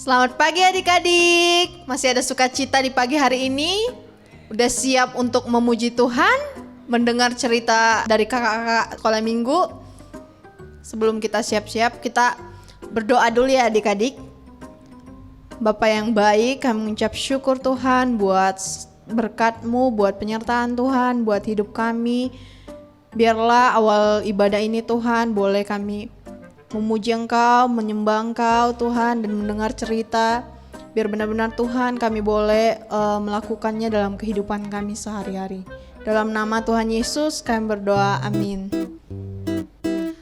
Selamat pagi adik-adik. Masih ada sukacita di pagi hari ini? Udah siap untuk memuji Tuhan? Mendengar cerita dari kakak-kakak sekolah minggu? Sebelum kita siap-siap, kita berdoa dulu ya adik-adik. Bapa yang baik, kami mengucap syukur Tuhan buat berkat-Mu, buat penyertaan Tuhan, buat hidup kami. Biarlah awal ibadah ini Tuhan boleh kami memuji Engkau, menyembah Engkau Tuhan, dan mendengar cerita. Biar benar-benar Tuhan kami boleh melakukannya dalam kehidupan kami sehari-hari. Dalam nama Tuhan Yesus kami berdoa, amin.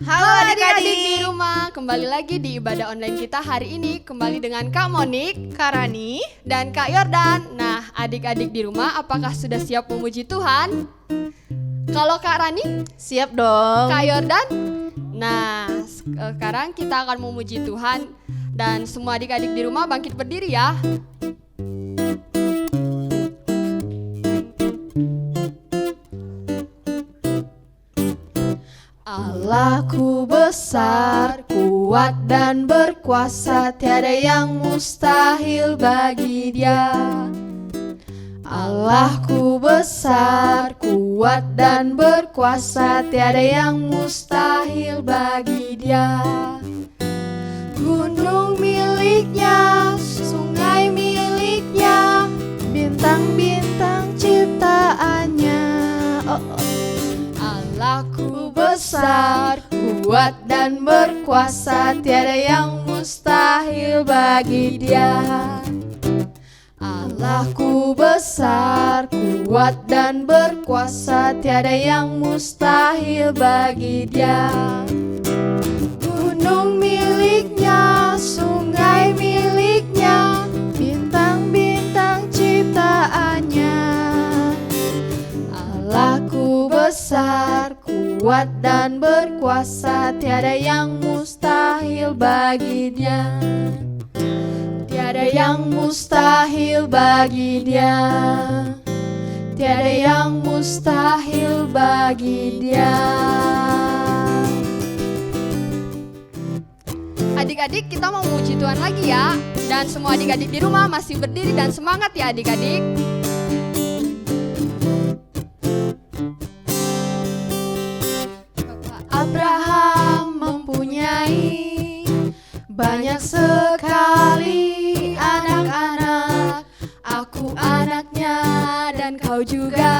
Halo adik-adik di rumah, kembali lagi di ibadah online kita hari ini. Kembali dengan Kak Monik, Kak Rani, dan Kak Yordan. Nah, adik-adik di rumah, apakah sudah siap memuji Tuhan? Kalau Kak Rani, siap dong. Kak Yordan. Nah, sekarang kita akan memuji Tuhan. Dan semua adik-adik di rumah bangkit berdiri ya. Allahku besar, kuat dan berkuasa, tiada yang mustahil bagi Dia. Allahku besar, kuat dan berkuasa, tiada yang mustahil bagi Dia. Gunung miliknya, sungai miliknya, bintang-bintang ciptaannya. Allahku besar, kuat dan berkuasa, tiada yang mustahil bagi Dia. Allahku besar, kuat dan berkuasa, tiada yang mustahil bagi Dia. Gunung miliknya, sungai miliknya, bintang-bintang ciptaannya. Allahku besar, kuat dan berkuasa, tiada yang mustahil bagi Dia. Tiada yang mustahil bagi Dia. Tiada yang mustahil bagi Dia. Adik-adik, kita mau memuji Tuhan lagi ya. Dan semua adik-adik di rumah masih berdiri dan semangat ya adik-adik. Abraham mempunyai banyak sekali anak-anak. Aku anaknya dan kau juga.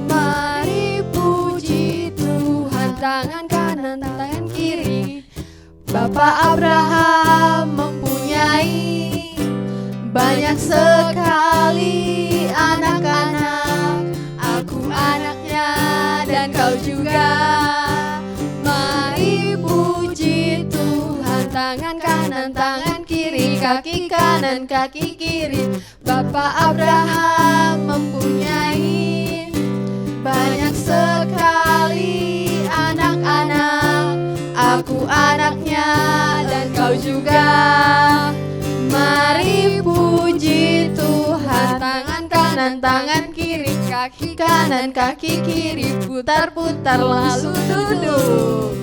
Mari puji Tuhan, tangan kanan, tangan kiri. Bapak Abraham mempunyai banyak sekali anak-anak. Aku anaknya dan kau juga. Mari puji Tuhan, tangan kanan, tangan kiri, kaki kanan, kaki kiri. Bapak Abraham mempunyai banyak sekali anak-anak. Aku anaknya dan kau juga. Mari puji Tuhan, tangan kanan, tangan kiri, kaki kanan, kaki kiri, putar-putar lalu duduk.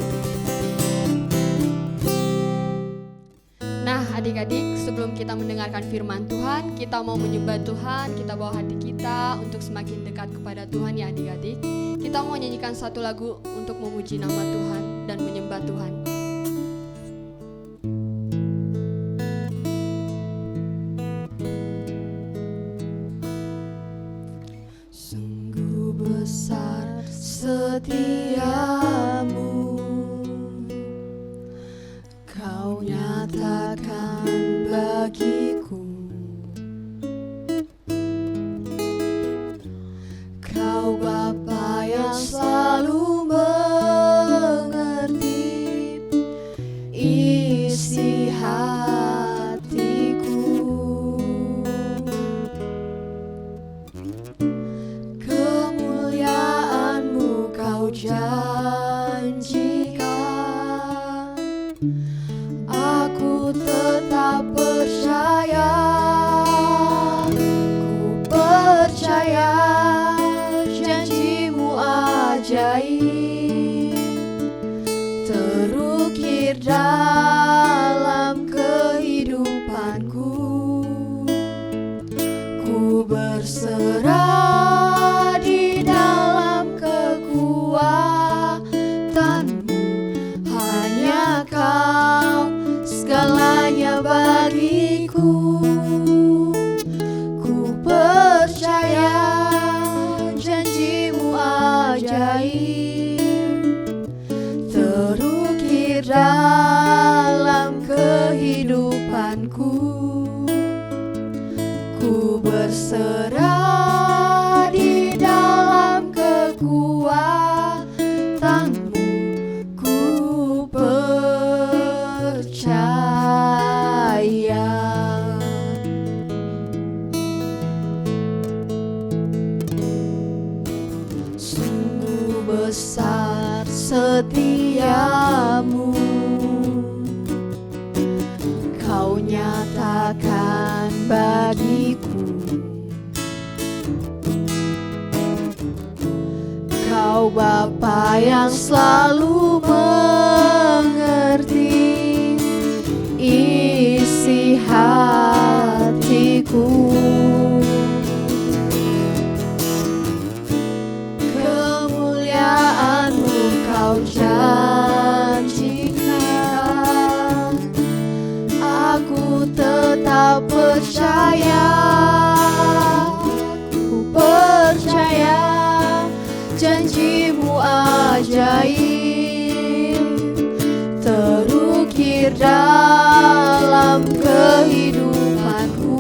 Nah adik-adik, sebelum kita mendengarkan firman Tuhan, kita mau menyembah Tuhan, kita bawa hati kita untuk semakin dekat kepada Tuhan ya adik-adik. Kita mau nyanyikan satu lagu untuk memuji nama Tuhan dan menyembah Tuhan. Sungguh besar setiamu, kau nyatakan bagiku. Kau Bapa yang selalu mengerti isi hatiku. Kemuliaan-Mu kau janjikan. Aku tetap percaya kehidupanku. Ku berserah di dalam kekuatanmu. Ku percaya. Sungguh besar setiamu, Kau nyatakan bagiku. Kau Bapa yang selalu mengerti isi hatiku. Kemuliaan-Mu Kau janjikan, aku tetap percaya. Ku percaya janji-Mu ajaib terukir dalam kehidupanku.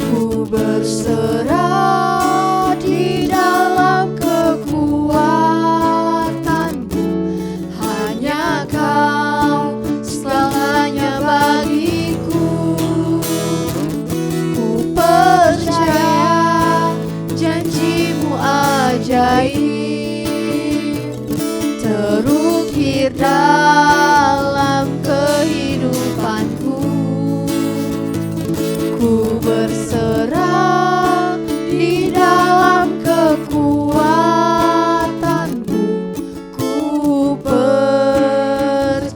Ku berserah di dalam kekuatanmu. Hanya Kau segalanya bagiku. Ku percaya janji-Mu ajaib terukir dalam kehidupanku. Ku berserah di dalam kekuatanmu. Ku percaya.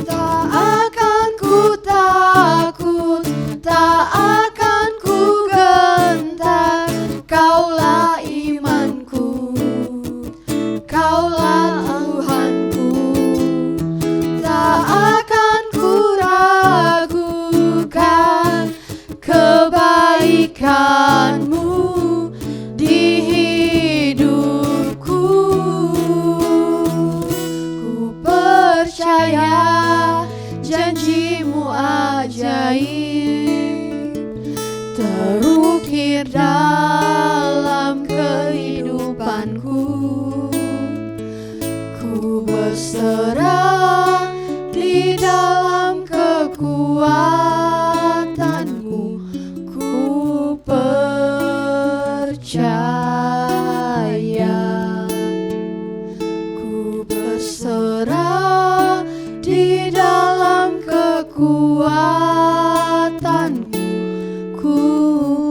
Tak akan ku takut, tak akan ku gentar. Kaulah imanku, Kaulah Tuhanku. Tak akan ku ragukan kebaikan-Mu di hidupku. Ku percaya janji-Mu ajaib terukir dalam kehidupanku. Ku berserah di dalam kekuatanmu. Ku percaya. Ku berserah di dalam kekuatanmu. Ku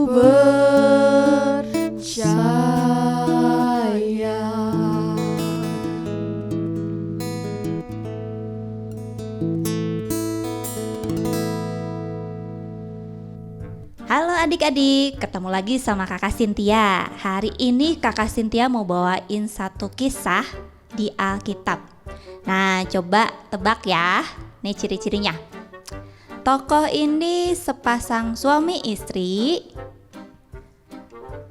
percaya. Halo adik-adik, ketemu lagi sama Kakak Cynthia. Hari ini Kakak Cynthia mau bawain satu kisah di Alkitab. Nah, coba tebak ya. Nih ciri-cirinya. Tokoh ini sepasang suami istri.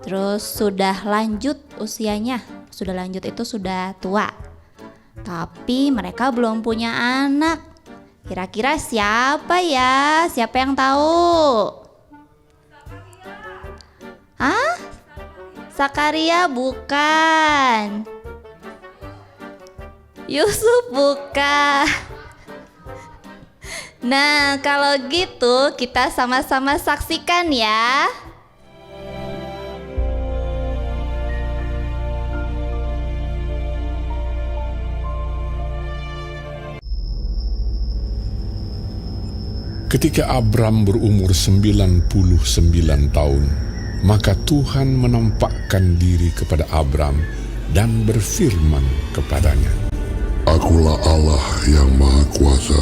Terus sudah lanjut usianya. Sudah lanjut itu sudah tua. Tapi mereka belum punya anak. Kira-kira siapa ya? Siapa yang tahu? Ah? Zakaria bukan. Yusuf bukan. Nah, kalau gitu kita sama-sama saksikan ya. Ketika Abram berumur 99 tahun, maka Tuhan menampakkan diri kepada Abram dan berfirman kepadanya, Akulah Allah yang Maha Kuasa.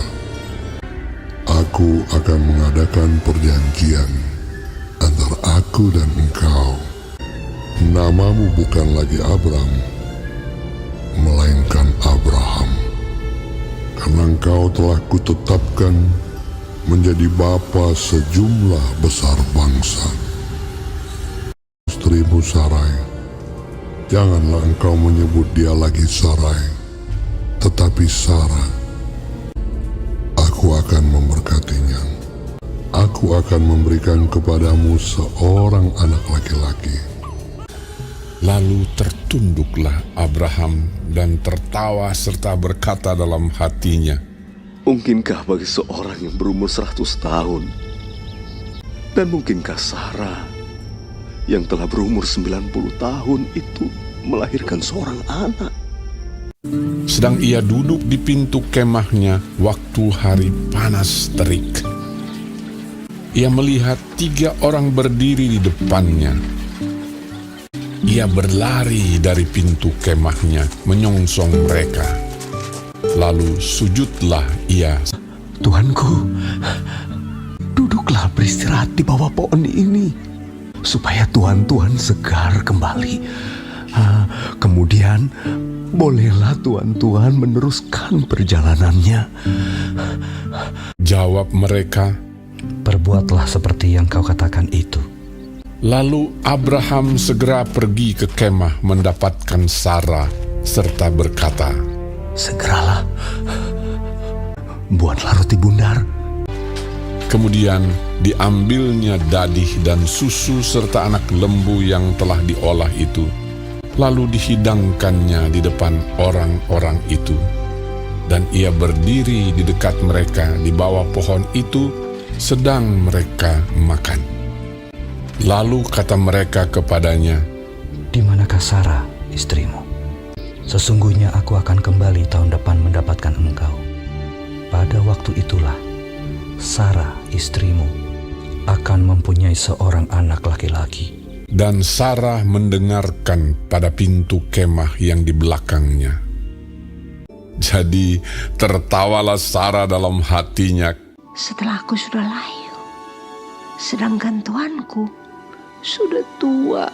Aku akan mengadakan perjanjian antara aku dan engkau. Namamu bukan lagi Abram, melainkan Abraham, karena engkau telah kutetapkan menjadi bapa sejumlah besar bangsa. Istrimu Sarai Janganlah engkau menyebut dia lagi Sarai, tetapi Sarah. Aku akan memberkatinya. Aku akan memberikan kepadamu seorang anak laki-laki. Lalu tertunduklah Abraham dan tertawa serta berkata dalam hatinya, Mungkinkah bagi seorang yang berumur 100 tahun? Dan mungkinkah Sarah yang telah berumur 90 tahun itu melahirkan seorang anak? sedang ia duduk di pintu kemahnya waktu hari panas terik. Ia melihat 3 orang berdiri di depannya. Ia berlari dari pintu kemahnya, menyongsong mereka. Lalu sujudlah ia. Tuanku, duduklah beristirahat di bawah pohon ini, supaya Tuhan segar kembali. Kemudian, bolehlah Tuhan meneruskan perjalanannya. Jawab mereka, Perbuatlah seperti yang kau katakan itu. lalu Abraham segera pergi ke kemah mendapatkan Sarah, serta berkata, Segeralah, buatlah roti bundar. Kemudian diambilnya dadih dan susu serta anak lembu yang telah diolah itu, lalu dihidangkannya di depan orang-orang itu. Dan ia berdiri di dekat mereka di bawah pohon itu, sedang mereka makan. Lalu kata mereka kepadanya, Di manakah Sarah, istrimu? Sesungguhnya aku akan kembali tahun depan mendapatkan engkau. Pada waktu itulah, Sarah, istrimu, akan mempunyai seorang anak laki-laki. dan Sarah mendengarkan pada pintu kemah yang di belakangnya. Jadi tertawalah Sarah dalam hatinya. Setelah aku sudah layu, sedangkan tuanku sudah tua.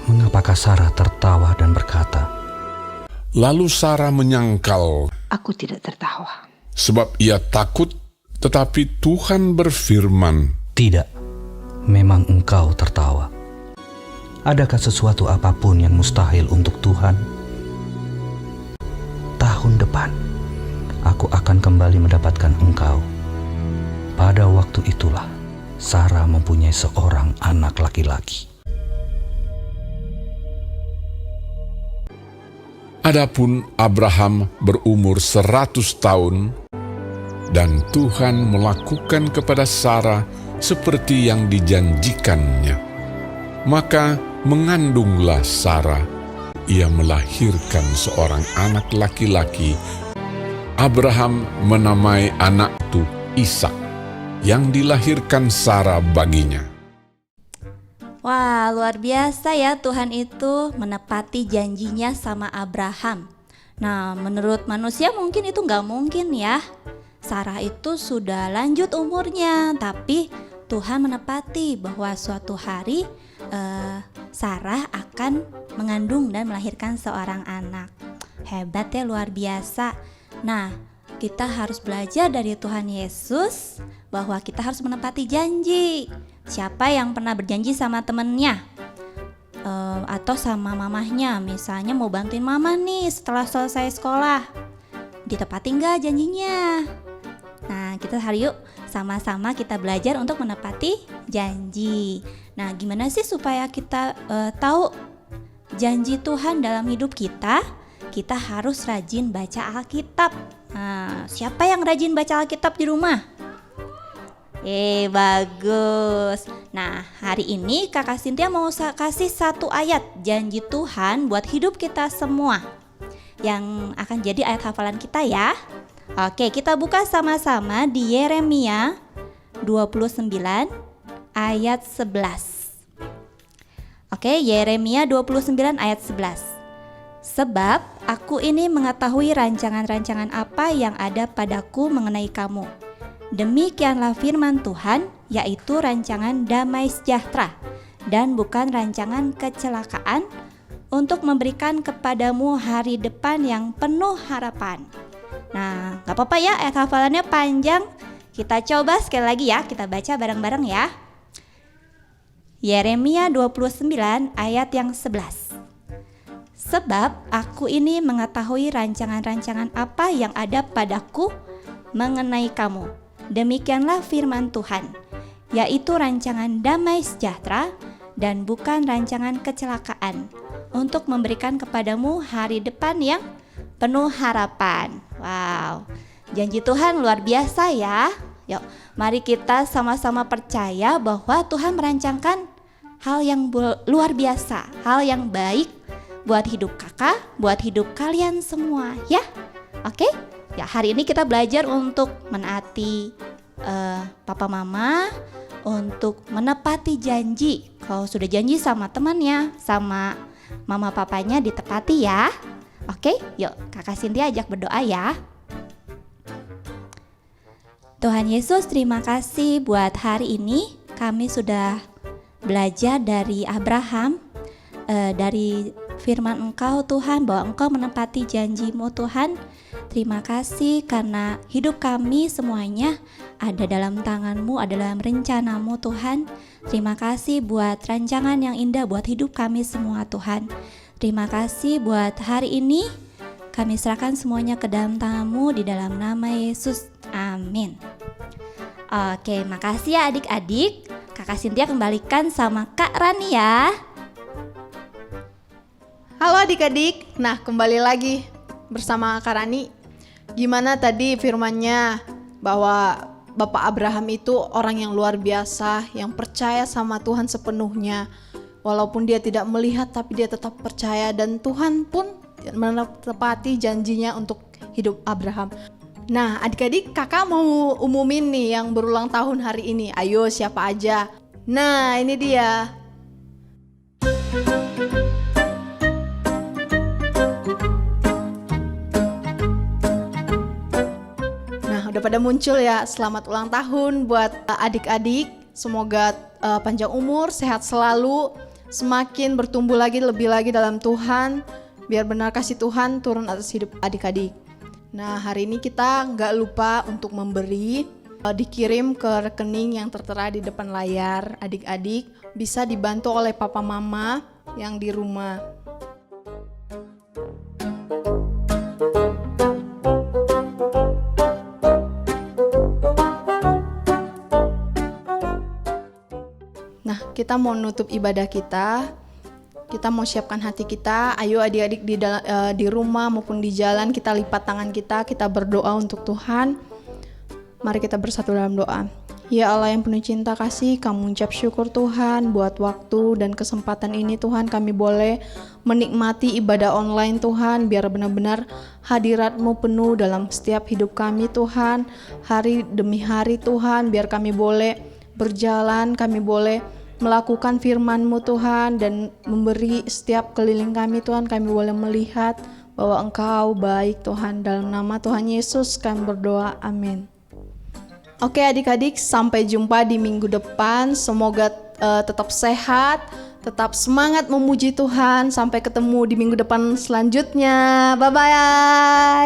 Mengapakah Sarah tertawa dan berkata, Lalu Sarah menyangkal, Aku tidak tertawa. sebab ia takut, tetapi Tuhan berfirman, Tidak, memang engkau tertawa. Adakah sesuatu apapun yang mustahil untuk Tuhan? Tahun depan, aku akan kembali mendapatkan engkau. Pada waktu itulah, Sarah mempunyai seorang anak laki-laki. Adapun Abraham berumur 100 tahun, dan Tuhan melakukan kepada Sarah seperti yang dijanjikannya. Maka mengandunglah Sarah. Ia melahirkan seorang anak laki-laki. Abraham menamai anak itu Ishak, yang dilahirkan Sarah baginya. Wah, luar biasa ya, Tuhan itu menepati janjinya sama Abraham. Nah, menurut manusia mungkin itu nggak mungkin ya. Sarah itu sudah lanjut umurnya, tapi Tuhan menepati bahwa suatu hari Sarah akan mengandung dan melahirkan seorang anak. Hebat ya, luar biasa. Nah, kita harus belajar dari Tuhan Yesus bahwa kita harus menepati janji. Siapa yang pernah berjanji sama temennya atau sama mamahnya, misalnya mau bantuin mama nih setelah selesai sekolah, ditepati nggak janjinya? Nah, kita hari yuk sama-sama kita belajar untuk menepati janji. Nah, gimana sih supaya kita tahu janji Tuhan dalam hidup kita? Kita harus rajin baca Alkitab. Nah, siapa yang rajin baca Alkitab di rumah? Bagus. Nah, hari ini Kakak Cynthia mau kasih 1 ayat janji Tuhan buat hidup kita semua, yang akan jadi ayat hafalan kita ya. Oke, kita buka sama-sama di Yeremia 29 ayat 11. Oke, Yeremia 29 ayat 11. Sebab aku ini mengetahui rancangan-rancangan apa yang ada padaku mengenai kamu. Demikianlah firman Tuhan, yaitu rancangan damai sejahtera dan bukan rancangan kecelakaan, untuk memberikan kepadamu hari depan yang penuh harapan. Nah, gak apa-apa ya, ayat hafalannya panjang. Kita coba sekali lagi ya, kita baca bareng-bareng ya. Yeremia 29 ayat yang 11. Sebab aku ini mengetahui rancangan-rancangan apa yang ada padaku mengenai kamu. Demikianlah firman Tuhan, yaitu rancangan damai sejahtera dan bukan rancangan kecelakaan, untuk memberikan kepadamu hari depan yang penuh harapan. Wow, janji Tuhan luar biasa ya. Yuk, mari kita sama-sama percaya bahwa Tuhan merancangkan hal yang luar biasa, hal yang baik buat hidup kakak, buat hidup kalian semua ya. Oke? Ya, hari ini kita belajar untuk menaati papa mama, untuk menepati janji. Kalau sudah janji sama temannya, sama mama papanya, ditepati ya. Oke? Yuk, Kakak Cynthia ajak berdoa ya. Tuhan Yesus, terima kasih buat hari ini. Kami sudah belajar dari Abraham, dari firman Engkau Tuhan, bahwa Engkau menepati janji-Mu Tuhan. Terima kasih karena hidup kami semuanya ada dalam tangan-Mu, ada dalam rencana-Mu Tuhan. Terima kasih buat rancangan yang indah buat hidup kami semua Tuhan. Terima kasih buat hari ini. Kami serahkan semuanya ke dalam tangan-Mu di dalam nama Yesus. Amin. Oke, makasih ya adik-adik. Kakak Cynthia kembalikan sama Kak Rani ya. Halo adik-adik, nah kembali lagi bersama Kak Rani. Gimana tadi firmannya bahwa Bapak Abraham itu orang yang luar biasa, yang percaya sama Tuhan sepenuhnya. Walaupun dia tidak melihat tapi dia tetap percaya, dan Tuhan pun menepati janjinya untuk hidup Abraham. Nah adik-adik, kakak mau umumin nih yang berulang tahun hari ini. Ayo siapa aja? Nah ini dia. Nah udah pada muncul ya. Selamat ulang tahun buat adik-adik. Semoga panjang umur, sehat selalu, semakin bertumbuh lagi, lebih lagi dalam Tuhan. Biar benar kasih Tuhan turun atas hidup adik-adik. Nah hari ini kita nggak lupa untuk memberi, dikirim ke rekening yang tertera di depan layar. Adik-adik bisa dibantu oleh papa mama yang di rumah. Nah kita mau nutup ibadah kita. Kita mau siapkan hati kita. Ayo adik-adik di rumah maupun di jalan, kita lipat tangan kita berdoa untuk Tuhan. Mari kita bersatu dalam doa. Ya Allah yang penuh cinta kasih, kami ucap syukur Tuhan buat waktu dan kesempatan ini Tuhan. Kami boleh menikmati ibadah online Tuhan, biar benar-benar hadirat-Mu penuh dalam setiap hidup kami Tuhan. Hari demi hari Tuhan, biar kami boleh berjalan, kami boleh melakukan firman-Mu Tuhan, dan memberi setiap keliling kami Tuhan. Kami boleh melihat bahwa Engkau baik Tuhan. Dalam nama Tuhan Yesus kami berdoa, amin. Oke adik-adik, sampai jumpa di minggu depan. Semoga tetap sehat, tetap semangat memuji Tuhan. Sampai ketemu di minggu depan selanjutnya. Bye-bye.